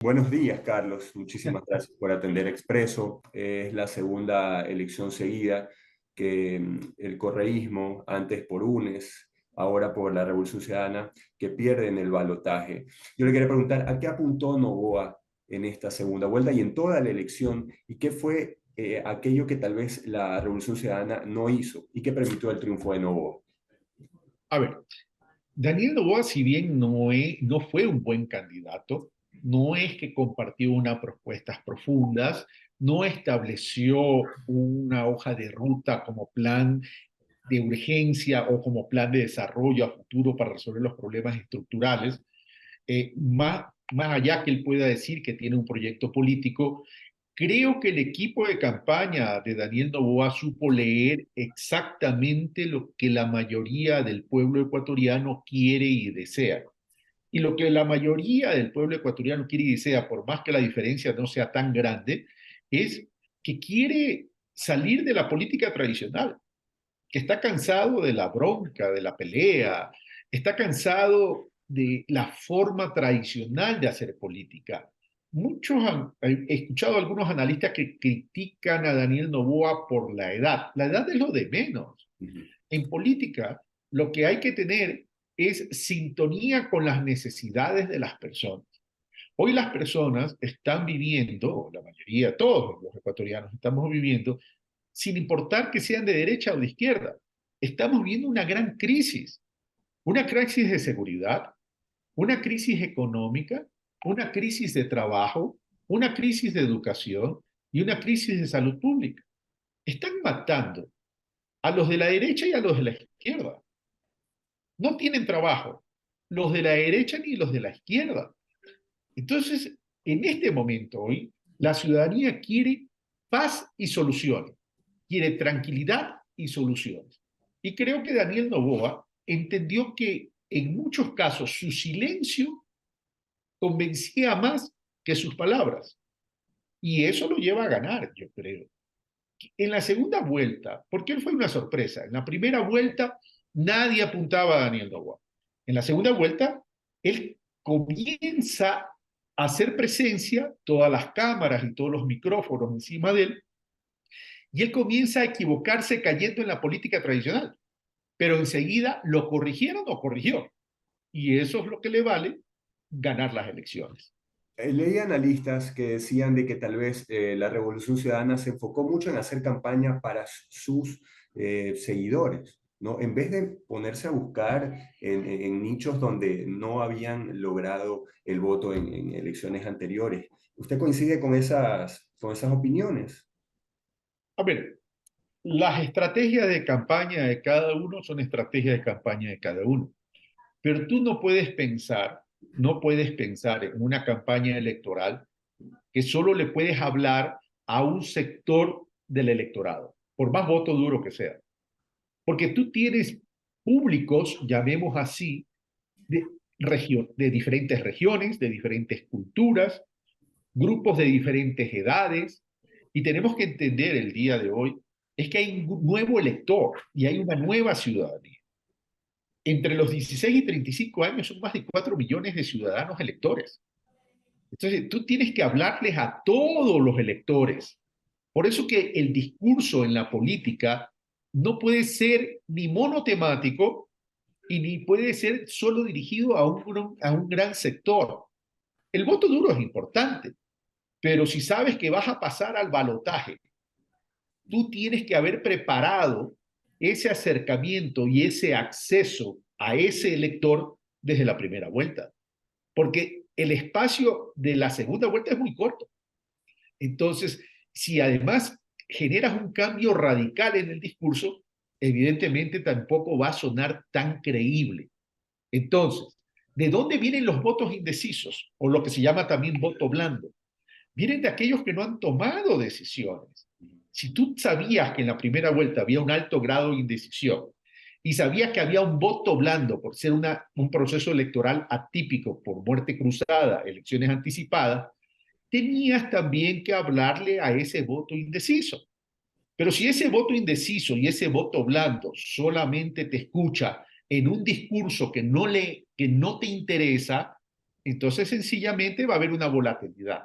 Buenos días, Carlos. Muchísimas gracias por atender Expreso. Es la segunda elección seguida que el correísmo, antes por UNES, ahora por la Revolución Ciudadana, que pierden el balotaje. Yo le quería preguntar, ¿a qué apuntó Noboa en esta segunda vuelta y en toda la elección? ¿Y qué fue aquello que tal vez la Revolución Ciudadana no hizo y que permitió el triunfo de Noboa? A ver, Daniel Noboa, si bien no fue un buen candidato, no es que compartió unas propuestas profundas, no estableció una hoja de ruta como plan de urgencia o como plan de desarrollo a futuro para resolver los problemas estructurales. Más allá que él pueda decir que tiene un proyecto político, creo que el equipo de campaña de Daniel Noboa supo leer exactamente lo que la mayoría del pueblo ecuatoriano quiere y desea. Y lo que la mayoría del pueblo ecuatoriano quiere y desea, por más que la diferencia no sea tan grande, es que quiere salir de la política tradicional, que está cansado de la bronca, de la pelea, está cansado de la forma tradicional de hacer política. He escuchado a algunos analistas que critican a Daniel Noboa por la edad. La edad es lo de menos. En política, lo que hay que tener es sintonía con las necesidades de las personas. Hoy las personas están viviendo, la mayoría, todos los ecuatorianos estamos viviendo, sin importar que sean de derecha o de izquierda. Estamos viendo una crisis de seguridad, una crisis económica, una crisis de trabajo, una crisis de educación y una crisis de salud pública. Están matando a los de la derecha y a los de la izquierda. No tienen trabajo, los de la derecha ni los de la izquierda. Entonces, en este momento hoy, la ciudadanía quiere paz y soluciones, quiere tranquilidad y soluciones. Y creo que Daniel Noboa entendió que en muchos casos su silencio convencía más que sus palabras. Y eso lo lleva a ganar, yo creo. En la segunda vuelta, porque él fue una sorpresa, en la primera vuelta nadie apuntaba a Daniel Noboa. En la segunda vuelta, él comienza a hacer presencia, todas las cámaras y todos los micrófonos encima de él, y él comienza a equivocarse cayendo en la política tradicional. Pero enseguida lo corrigieron o corrigió. Y eso es lo que le vale ganar las elecciones. Leí analistas que decían de que tal vez la Revolución Ciudadana se enfocó mucho en hacer campaña para sus seguidores, ¿no? En vez de ponerse a buscar en nichos donde no habían logrado el voto en elecciones anteriores. ¿Usted coincide con esas opiniones? A ver, las estrategias de campaña de cada uno son estrategias de campaña de cada uno. Pero tú no puedes pensar en una campaña electoral que solo le puedes hablar a un sector del electorado, por más voto duro que sea. Porque tú tienes públicos, llamemos así, de diferentes regiones, de diferentes culturas, grupos de diferentes edades, y tenemos que entender el día de hoy es que hay un nuevo elector y hay una nueva ciudadanía. Entre los 16 y 35 años son más de 4 millones de ciudadanos electores. Entonces, tú tienes que hablarles a todos los electores. Por eso que el discurso en la política no puede ser ni monotemático y ni puede ser solo dirigido a un gran sector. El voto duro es importante, pero si sabes que vas a pasar al balotaje, tú tienes que haber preparado ese acercamiento y ese acceso a ese elector desde la primera vuelta, porque el espacio de la segunda vuelta es muy corto. Entonces, si además generas un cambio radical en el discurso, evidentemente tampoco va a sonar tan creíble. Entonces, ¿de dónde vienen los votos indecisos o lo que se llama también voto blando? Vienen de aquellos que no han tomado decisiones. Si tú sabías que en la primera vuelta había un alto grado de indecisión y sabías que había un voto blando por ser un proceso electoral atípico por muerte cruzada, elecciones anticipadas, tenías también que hablarle a ese voto indeciso. Pero si ese voto indeciso y ese voto blando solamente te escucha en un discurso que no te interesa, Entonces, sencillamente va a haber una volatilidad.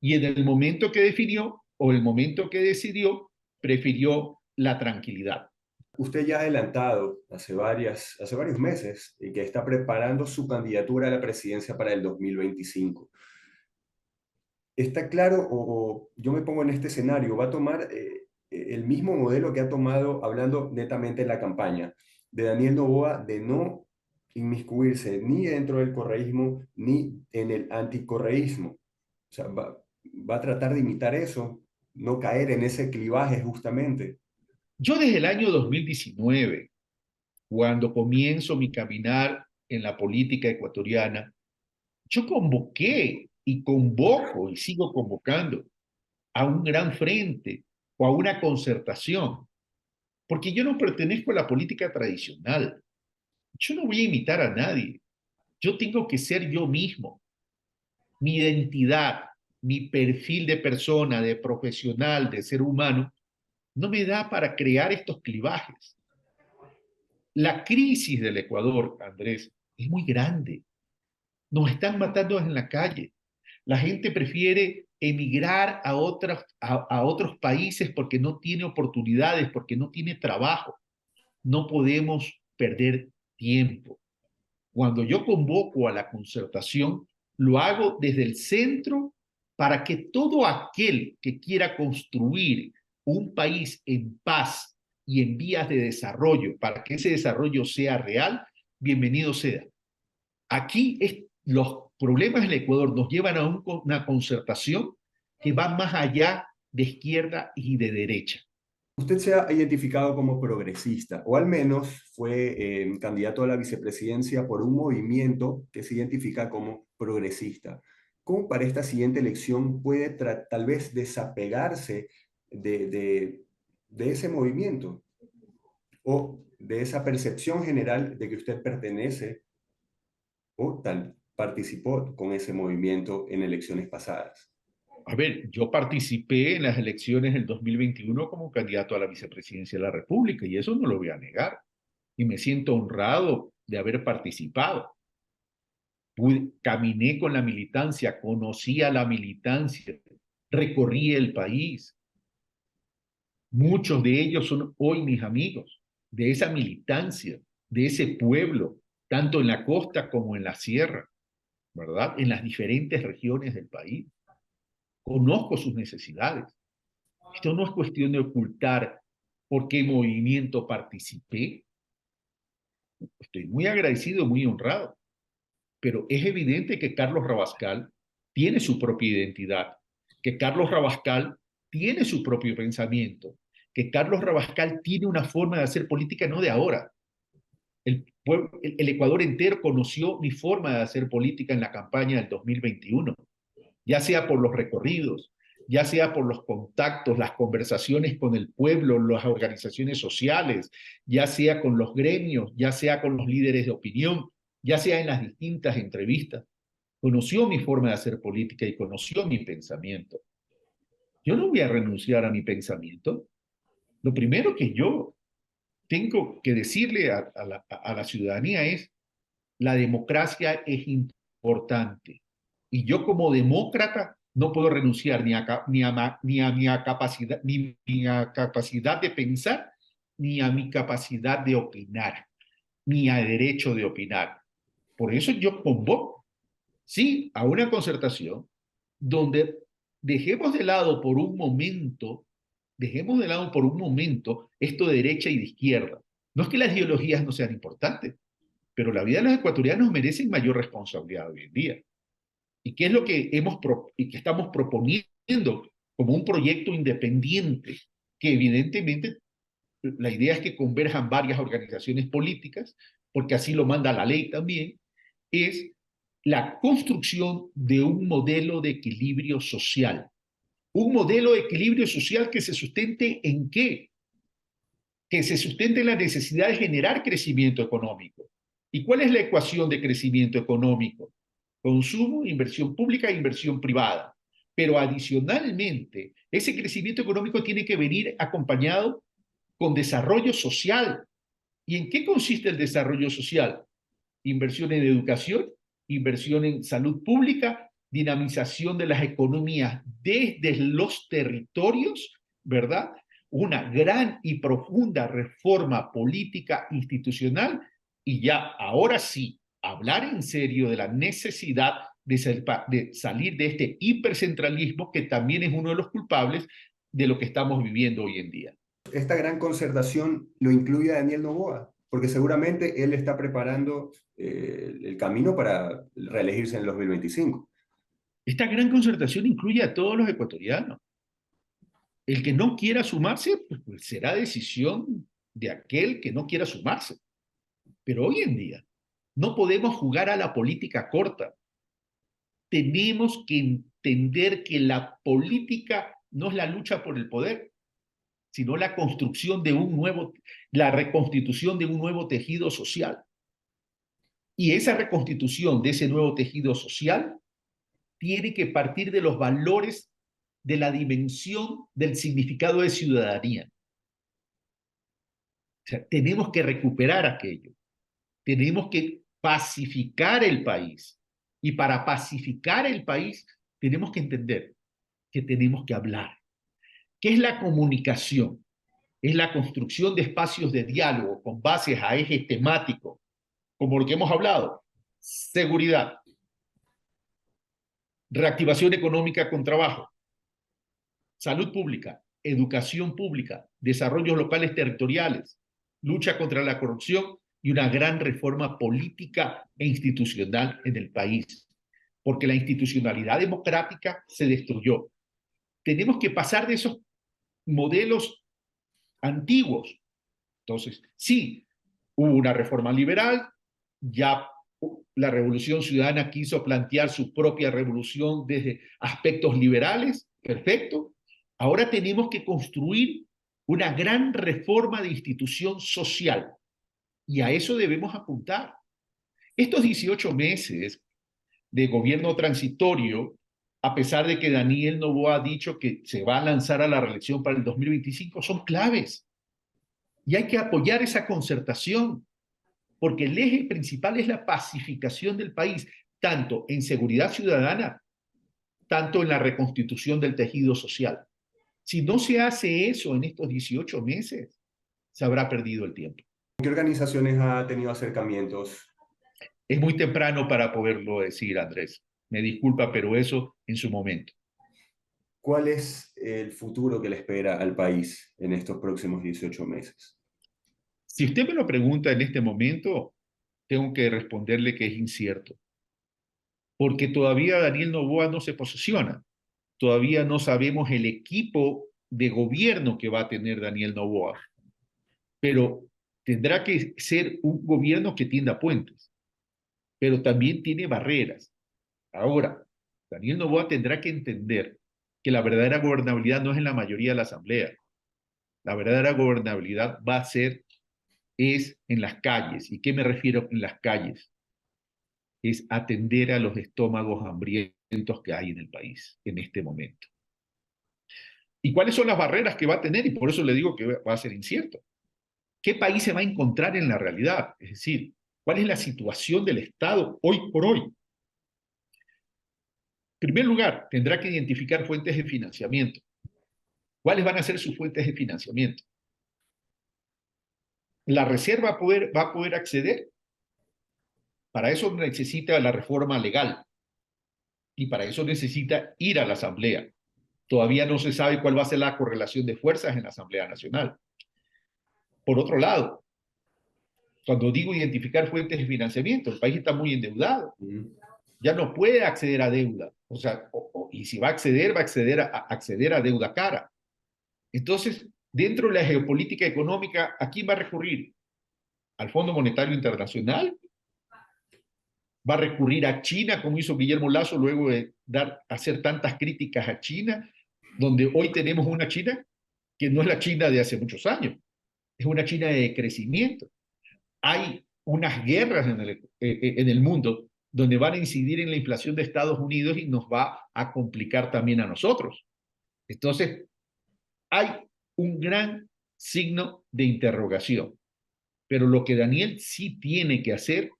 Y en el momento que definió o el momento que decidió, prefirió la tranquilidad. Usted ya ha adelantado hace varios meses que está preparando su candidatura a la presidencia para el 2025. ¿Está claro o yo me pongo en este escenario, va a tomar el mismo modelo que ha tomado, hablando netamente en la campaña, de Daniel Noboa, de no inmiscuirse ni dentro del correísmo ni en el anticorreísmo? O sea, va a tratar de imitar eso, no caer en ese clivaje justamente. Yo desde el año 2019, cuando comienzo mi caminar en la política ecuatoriana, yo convoqué y convoco y sigo convocando a un gran frente o a una concertación, porque yo no pertenezco a la política tradicional. Yo no voy a imitar a nadie. Yo tengo que ser yo mismo. Mi identidad, mi perfil de persona, de profesional, de ser humano, no me da para crear estos clivajes. La crisis del Ecuador, Andrés, es muy grande. Nos están matando en la calle. La gente prefiere emigrar a otros países porque no tiene oportunidades, porque no tiene trabajo. No podemos perder tiempo. Cuando yo convoco a la concertación, lo hago desde el centro para que todo aquel que quiera construir un país en paz y en vías de desarrollo, para que ese desarrollo sea real, bienvenido sea. Aquí los problemas del Ecuador nos llevan a una concertación que va más allá de izquierda y de derecha. Usted se ha identificado como progresista, o al menos fue candidato a la vicepresidencia por un movimiento que se identifica como progresista. ¿Cómo para esta siguiente elección puede tal vez desapegarse de, de, de ese movimiento o de esa percepción general de que usted pertenece o tal participó con ese movimiento en elecciones pasadas? A ver, yo participé en las elecciones del 2021 como candidato a la vicepresidencia de la República y eso no lo voy a negar. Y me siento honrado de haber participado. Caminé con la militancia, conocí a la militancia, recorrí el país. Muchos de ellos son hoy mis amigos, de esa militancia, de ese pueblo, tanto en la costa como en la sierra, ¿verdad? En las diferentes regiones del país. Conozco sus necesidades. Esto no es cuestión de ocultar por qué movimiento participé. Estoy muy agradecido, muy honrado, pero es evidente que Carlos Rabascal tiene su propia identidad, que Carlos Rabascal tiene su propio pensamiento, que Carlos Rabascal tiene una forma de hacer política no de ahora. El Ecuador entero conoció mi forma de hacer política en la campaña del 2021, ya sea por los recorridos, ya sea por los contactos, las conversaciones con el pueblo, las organizaciones sociales, ya sea con los gremios, ya sea con los líderes de opinión, ya sea en las distintas entrevistas. Conoció mi forma de hacer política y conoció mi pensamiento. Yo no voy a renunciar a mi pensamiento. Lo primero que yo tengo que decirle a la ciudadanía es, la democracia es importante. Y yo como demócrata no puedo renunciar ni a mi capacidad, ni a capacidad de pensar, ni a mi capacidad de opinar, ni a derecho de opinar. Por eso yo convoco, sí, a una concertación donde dejemos de lado por un momento, dejemos de lado por un momento esto de derecha y de izquierda. No es que las ideologías no sean importantes, pero la vida de los ecuatorianos merece mayor responsabilidad hoy en día. ¿Y qué es lo que y que estamos proponiendo como un proyecto independiente? Que evidentemente la idea es que converjan varias organizaciones políticas, porque así lo manda la ley también, es la construcción de un modelo de equilibrio social. Un modelo de equilibrio social que se sustente en qué? Que se sustente en la necesidad de generar crecimiento económico. ¿Y cuál es la ecuación de crecimiento económico? Consumo, inversión pública e inversión privada. Pero adicionalmente, ese crecimiento económico tiene que venir acompañado con desarrollo social. ¿Y en qué consiste el desarrollo social? Inversión en educación, inversión en salud pública, dinamización de las economías desde los territorios, ¿verdad? Una gran y profunda reforma política institucional y ya ahora sí, hablar en serio de la necesidad de salir de este hipercentralismo que también es uno de los culpables de lo que estamos viviendo hoy en día. Esta gran concertación lo incluye a Daniel Noboa, porque seguramente él está preparando el camino para reelegirse en el 2025. Esta gran concertación incluye a todos los ecuatorianos. El que no quiera sumarse, pues será decisión de aquel que no quiera sumarse. Pero hoy en día no podemos jugar a la política corta. Tenemos que entender que la política no es la lucha por el poder, sino la construcción de la reconstitución de un nuevo tejido social. Y esa reconstitución de ese nuevo tejido social tiene que partir de los valores de la dimensión del significado de ciudadanía. O sea, tenemos que recuperar aquello. Tenemos que pacificar el país. Y para pacificar el país tenemos que entender que tenemos que hablar. ¿Qué es la comunicación? Es la construcción de espacios de diálogo con bases a ejes temáticos, como lo que hemos hablado: seguridad, reactivación económica con trabajo, salud pública, educación pública, desarrollos locales territoriales, lucha contra la corrupción y una gran reforma política e institucional en el país, porque la institucionalidad democrática se destruyó. Tenemos que pasar de esos modelos antiguos. Entonces, sí, hubo una reforma liberal, ya la Revolución Ciudadana quiso plantear su propia revolución desde aspectos liberales, perfecto. Ahora tenemos que construir una gran reforma de institución social y a eso debemos apuntar. Estos 18 meses de gobierno transitorio, a pesar de que Daniel Noboa ha dicho que se va a lanzar a la reelección para el 2025, son claves. Y hay que apoyar esa concertación, porque el eje principal es la pacificación del país, tanto en seguridad ciudadana, tanto en la reconstitución del tejido social. Si no se hace eso en estos 18 meses, se habrá perdido el tiempo. ¿Qué organizaciones ha tenido acercamientos? Es muy temprano para poderlo decir, Andrés. Me disculpa, pero eso en su momento. ¿Cuál es el futuro que le espera al país en estos próximos 18 meses? Si usted me lo pregunta en este momento, tengo que responderle que es incierto, porque todavía Daniel Noboa no se posiciona. Todavía no sabemos el equipo de gobierno que va a tener Daniel Noboa, pero tendrá que ser un gobierno que tienda puentes, pero también tiene barreras. Ahora, Daniel Noboa tendrá que entender que la verdadera gobernabilidad no es en la mayoría de la Asamblea. La verdadera gobernabilidad es en las calles. ¿Y qué me refiero en las calles? Es atender a los estómagos hambrientos que hay en el país en este momento. ¿Y cuáles son las barreras que va a tener? Y por eso le digo que va a ser incierto. ¿Qué país se va a encontrar en la realidad? Es decir, ¿cuál es la situación del Estado hoy por hoy? En primer lugar, tendrá que identificar fuentes de financiamiento. ¿Cuáles van a ser sus fuentes de financiamiento? ¿La Reserva va a poder acceder? Para eso necesita la reforma legal y para eso necesita ir a la Asamblea. Todavía no se sabe cuál va a ser la correlación de fuerzas en la Asamblea Nacional. Por otro lado, cuando digo identificar fuentes de financiamiento, el país está muy endeudado. Ya no puede acceder a deuda. O sea, y si va a acceder a deuda cara. Entonces, dentro de la geopolítica económica, ¿a quién va a recurrir? ¿Al Fondo Monetario Internacional? ¿Va a recurrir a China, como hizo Guillermo Lasso luego de hacer tantas críticas a China, donde hoy tenemos una China que no es la China de hace muchos años, es una China de crecimiento? Hay unas guerras en el mundo donde van a incidir en la inflación de Estados Unidos y nos va a complicar también a nosotros. Entonces, hay un gran signo de interrogación, pero lo que Daniel sí tiene que hacer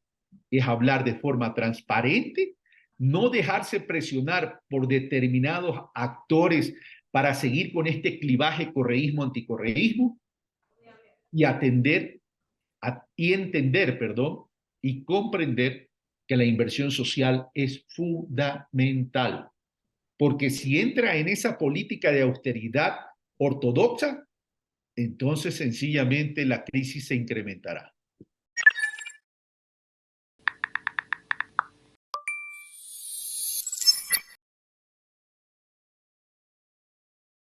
es hablar de forma transparente, no dejarse presionar por determinados actores para seguir con este clivaje correísmo-anticorreísmo y entender, perdón, y comprender que la inversión social es fundamental. Porque si entra en esa política de austeridad ortodoxa, entonces sencillamente la crisis se incrementará.